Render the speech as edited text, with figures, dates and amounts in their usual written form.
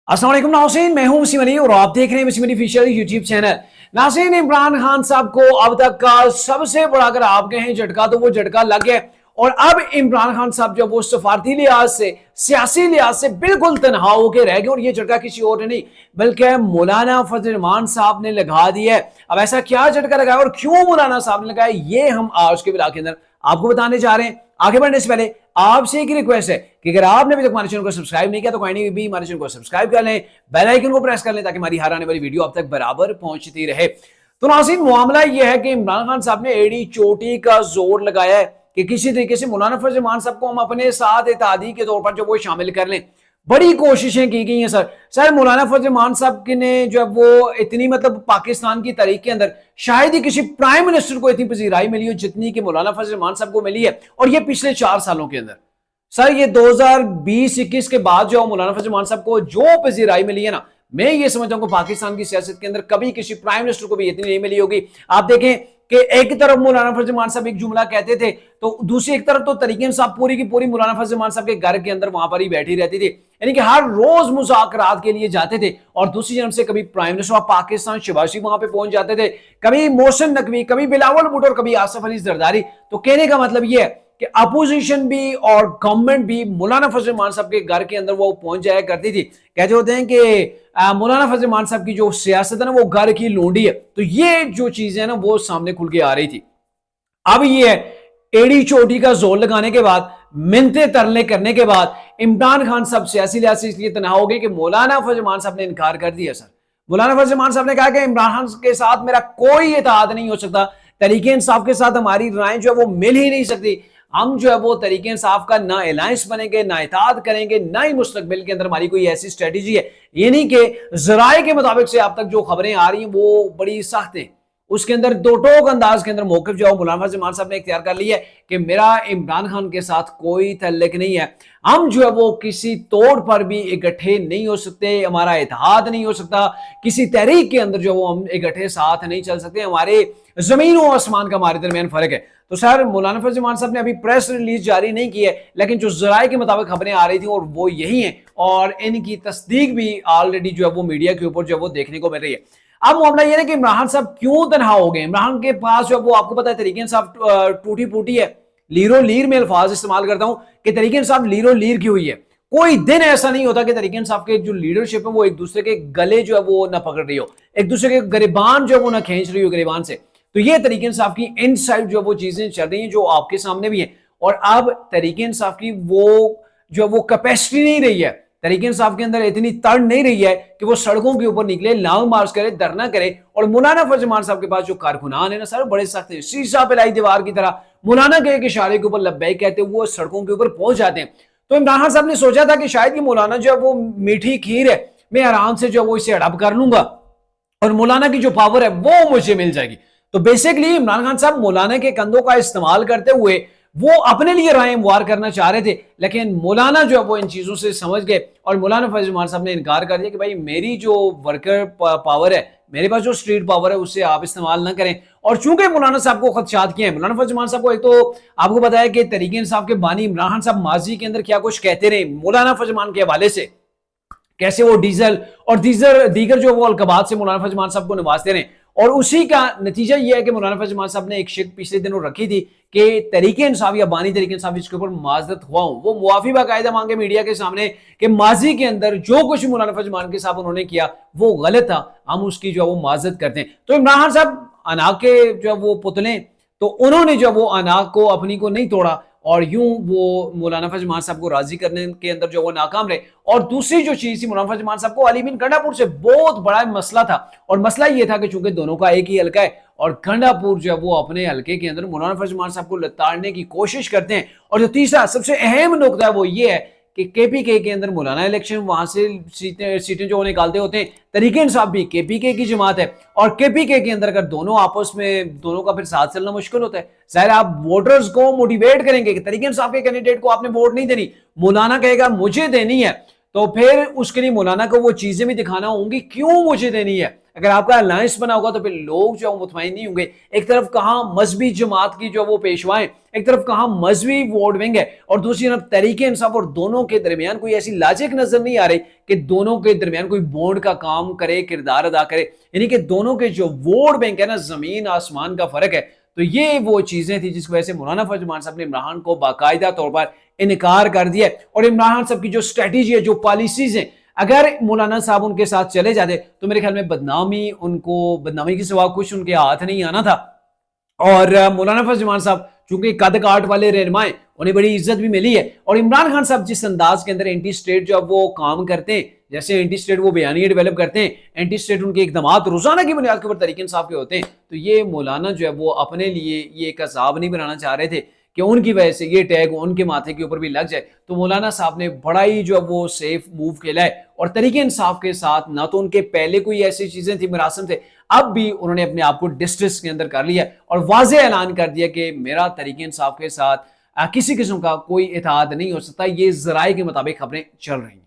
अस्सलाम वालेकुम नाज़रीन, मैं हूं वसीम अली और आप देख रहे हैं Waseem Ali official YouTube channel. नाज़रीन, इमरान खान साहब को अब तक का सबसे बड़ा अगर आप कहें झटका तो वो झटका लग गया और अब इमरान खान साहब जो वो सफारती लिहाज से, सियासी लिहाज से बिल्कुल तनहा होकर रह गए और ये झटका किसी और ने नहीं बल्कि मौलाना फजल रहमान साहब ने लगा दिया है। अब ऐसा क्या झटका लगाया और क्यों मौलाना साहब ने लगाया, ये हम आज के ब्लॉग के अंदर आपको बताने जा रहे हैं। आगे बढ़ने से पहले आपसे एक रिक्वेस्ट है कि अगर आपने अभी तक हमारे चैनल को सब्सक्राइब नहीं किया तो कोई भी हमारे चैनल को सब्सक्राइब कर लें, बेल आइकन को प्रेस कर लें ताकि हमारी हर आने वाली वीडियो आप तक बराबर पहुंचती रहे। तो नाज़रीन, मामला यह है कि इमरान खान साहब ने एड़ी चोटी का जोर लगाया है कि किसी तरीके से मौलाना फजल रहमान साहब को हम अपने साथ इत्तेहादी के तौर पर जो वो शामिल कर लें। बड़ी कोशिशें की गई हैं सर मौलाना फजल रहमान साहब ने जो है वो इतनी मतलब पाकिस्तान की तारीख के अंदर शायद ही किसी प्राइम मिनिस्टर को इतनी पजीराई मिली हो जितनी कि मौलाना फजल रहमान साहब को मिली है, और ये पिछले 4 सालों के अंदर। सर ये 2020-21 के बाद जो मौलाना फजल रहमान साहब को जो पजीराई मिली है ना, मैं ये समझता हूं कि पाकिस्तान की सियासत के अंदर कभी किसी प्राइम मिनिस्टर को भी इतनी नहीं मिली होगी। आप देखें कि एक तरफ मौलाना फजल रहमान साहब एक जुमला कहते थे तो दूसरी एक तरफ तो तरीके साहब पूरी की पूरी मौलाना फजल रहमान साहब के घर के अंदर वहां पर ही बैठी रहती थी, यानी कि हर रोज मुज़ाकरात के लिए जाते थे। और दूसरी जन्म से कभी prime minister of Pakistan Shahbaz वहां पे पहुंच जाते थे, कभी मोहसिन नकवी, कभी बिलावल भुट्टो और कभी आसिफ अली जरदारी। तो कहने का मतलब ये है कि अपोजिशन भी और गवर्नमेंट भी मौलाना फजल रहमान साहब के घर के अंदर वो पहुंच जाया करती थी। कहते होते हैं कि मौलाना फजल रहमान साहब की जो सियासत है ना वो घर की लोंडी है। तो ये जो चीजें है ना वो सामने खुल के आ रही थी। अब ये है एड़ी चोटी का जोर लगाने के बाद, मिन्नतें तरले करने के बाद इमरान खान साहब सियासी लिहाज से इसलिए तनहा हो गए कि मौलाना फजल रहमान साहब ने इनकार कर दिया। सर मौलाना फजल रहमान साहब ने कहा कि इमरान खान के साथ मेरा कोई इत्तेहाद नहीं हो सकता, तरीके इंसाफ के साथ हमारी राय जो है वो मिल ही नहीं सकती। हम जो है वो तरीके इंसाफ का ना अलायंस बनेंगे, ना इत्तेहाद करेंगे, ना ही मुस्तकबिल के अंदर हमारी कोई ऐसी स्ट्रेटेजी है। ये नहीं कि जराए के मुताबिक से आप तक जो खबरें आ रही हैं वो बड़ी सख्त हैं, उसके अंदर दो टोक अंदाज के अंदर मौक़िफ़ जो है मौलाना फजल रहमान साहब ने इख्तियार कर लिया है कि मेरा इमरान खान के साथ कोई तल्लुक नहीं है, हम जो है वो किसी तौर पर भी इकट्ठे नहीं हो सकते, हमारा इत्तेहाद नहीं हो सकता, किसी तहरीक के अंदर जो वो हम इकट्ठे साथ नहीं चल सकते, हमारे जमीन और आसमान का हमारे दरमियान फर्क है। तो सर मौलाना फजल रहमान साहब ने अभी प्रेस रिलीज जारी नहीं की है, लेकिन जो जराए के मुताबिक खबरें आ रही थी और वो यही है और इनकी तस्दीक भी ऑलरेडी जो है वो मीडिया के ऊपर जो है वो देखने को मिल रही है। अब मामला ये है कि इमरान साहब क्यों तनहा हो गए। इमरान के पास जो वो आपको पता है तरीके इंसाफ टूटी फूटी है, लीरो लीर में अल्फाज इस्तेमाल करता हूं कि तरीके इंसाफ लीरो लीर की हुई है। कोई दिन ऐसा नहीं होता कि तरीके इंसाफ के जो लीडरशिप है वो एक दूसरे के गले जो है वो ना पकड़ रही हो, एक दूसरे के गिरबान जो है वो ना खींच रही हो गिरबान से। तो ये तरीके इंसाफ की इनसाइड जो वो चीजें चल रही हैं जो आपके सामने भी हैं। और अब तरीके इंसाफ की वो जो वो कैपेसिटी नहीं रही है, तरीके इंसाफ के अंदर इतनी तड़ नहीं रही है कि वो सड़कों के ऊपर निकले, लॉन्ग मार्च करे, धरना करे। और मौलाना फजल रहमान साहब के पास जो कारकुनान है ना सर बड़े सख्त है, शीशा पिलाई दीवार की तरह मौलाना के एक इशारे के ऊपर लब्बैक कहते वो सड़कों के ऊपर पहुंच जाते हैं। तो इमरान खान साहब ने सोचा था कि शायद ये मौलाना जो है वो मीठी खीर है, मैं आराम से जो है वो इसे अडप कर लूंगा और मौलाना की जो पावर है वो मुझे मिल जाएगी। तो बेसिकली इमरान खान साहब मौलाना के कंधों का इस्तेमाल करते हुए वो अपने लिए राय वार करना चाह रहे थे, लेकिन मौलाना जो है वो इन चीजों से समझ गए और मौलाना फजल रहमान साहब ने इनकार कर दिया कि भाई मेरी जो वर्कर पावर है, मेरे पास जो स्ट्रीट पावर है उससे आप इस्तेमाल ना करें। और चूंकि मौलाना साहब को खदशात किए हैं, मौलाना फजल रहमान साहब को एक तो आपको बताया कि तरीके इंसाफ के बानी इमरान खान साहब माजी के अंदर क्या कुछ कहते रहे मौलाना फजल रहमान के हवाले से, कैसे वो डीजल और दीगर जो वो अलकबात से मौलाना फजल रहमान साहब को नवाजते रहे। और उसी का नतीजा ये है कि मौलाना फजल रहमान साहब ने एक शिक पिछले दिनों रखी थी कि तरीके इंसाफ या बानी तरीके इंसाफ जिसके ऊपर माजरत हुआ हूं वो मुआफी बाकायदा मांगे मीडिया के सामने कि माजी के अंदर जो कुछ मौलाना फजल रहमान के साहब उन्होंने किया वो गलत था, हम उसकी जो है वो माजरत करते हैं। तो इमरान खान साहब अनाक के जो वो पुतले, तो उन्होंने जो वो अनाक को अपनी को नहीं तोड़ा और यूं वो मौलाना फजल रहमान साहब को राजी करने के अंदर जो वो नाकाम रहे। और दूसरी जो चीज थी मौलाना फजल रहमान साहब को अली बिन गंडापुर से बहुत बड़ा मसला था, और मसला ये था कि चूंकि दोनों का एक ही हल्का है और गंडापुर जो है वो अपने हल्के के अंदर मौलाना फजल रहमान साहब को लताड़ने की कोशिश करते हैं। और जो तीसरा सबसे अहम नुकता है वो ये है कि केपीके के अंदर मौलाना इलेक्शन वहां से सीटें जो निकालते होते हैं, तरीके इंसाफ भी केपीके की जमात है और केपीके के अंदर अगर दोनों आपस में दोनों का फिर साथ चलना मुश्किल होता है। जाहिर आप वोटर्स को मोटिवेट करेंगे कि तरीके इंसाफ के कैंडिडेट को आपने वोट नहीं देनी, मौलाना कहेगा मुझे देनी है, تو پھر اس کے لیے مولانا کو وہ چیزیں بھی دکھانا ہوں گی کیوں مجھے دینی ہے. اگر آپ کا الائنس بنا ہوگا تو پھر لوگ جو مطمئن نہیں ہوں گے. ایک طرف کہاں مذہبی جماعت کی جو وہ پیشوائیں، ایک طرف کہاں مذہبی ووٹ ونگ ہے، اور دوسری طرف تحریک انصاف، اور دونوں کے درمیان کوئی ایسی لاجک نظر نہیں آ رہی کہ دونوں کے درمیان کوئی بونڈ کا کام کرے، کردار ادا کرے. یعنی کہ دونوں کے جو ووٹ بینک ہے نا، زمین آسمان کا فرق ہے. تو یہ وہ چیزیں تھیں جس کی وجہ سے مولانا فضل الرحمان صاحب نے عمران کو باقاعدہ طور پر انکار کر دیا. اور عمران خان صاحب کی جو اسٹریٹجی ہے، جو پالیسیز ہیں، اگر مولانا صاحب ان کے ساتھ چلے جاتے تو میرے خیال میں بدنامی کی سوا کچھ ان کے ہاتھ نہیں آنا تھا. اور مولانا فضل الرحمان صاحب چونکہ قد کاٹ والے رہنمائے، انہیں بڑی عزت بھی ملی ہے. اور عمران خان صاحب جس انداز کے اندر اینٹی اسٹیٹ جو وہ کام کرتے ہیں، جیسے اینٹی اسٹیٹ وہ بیانیے ڈیولپ کرتے ہیں، اینٹی اسٹیٹ ان کے اقدامات روزانہ کی بنیاد کے اوپر تحریک انصاف کے ہوتے ہیں، تو یہ مولانا جو ہے وہ اپنے لیے یہ ایک عذاب نہیں بنانا چاہ رہے تھے کہ ان کی وجہ سے یہ ٹیگ ان کے ماتھے کے اوپر بھی لگ جائے. تو مولانا صاحب نے بڑا ہی جو ہے وہ سیف موو کھیلا ہے. اور تحریک انصاف کے ساتھ نہ تو ان کے پہلے کوئی ایسی چیزیں تھیں، مراسم تھے، اب بھی انہوں نے اپنے آپ کو ڈسٹرس کے اندر کر لیا اور واضح اعلان کر دیا کہ میرا تحریک انصاف کے ساتھ کسی قسم کا کوئی اتحاد نہیں ہو سکتا. یہ ذرائع کے مطابق خبریں چل رہی ہیں.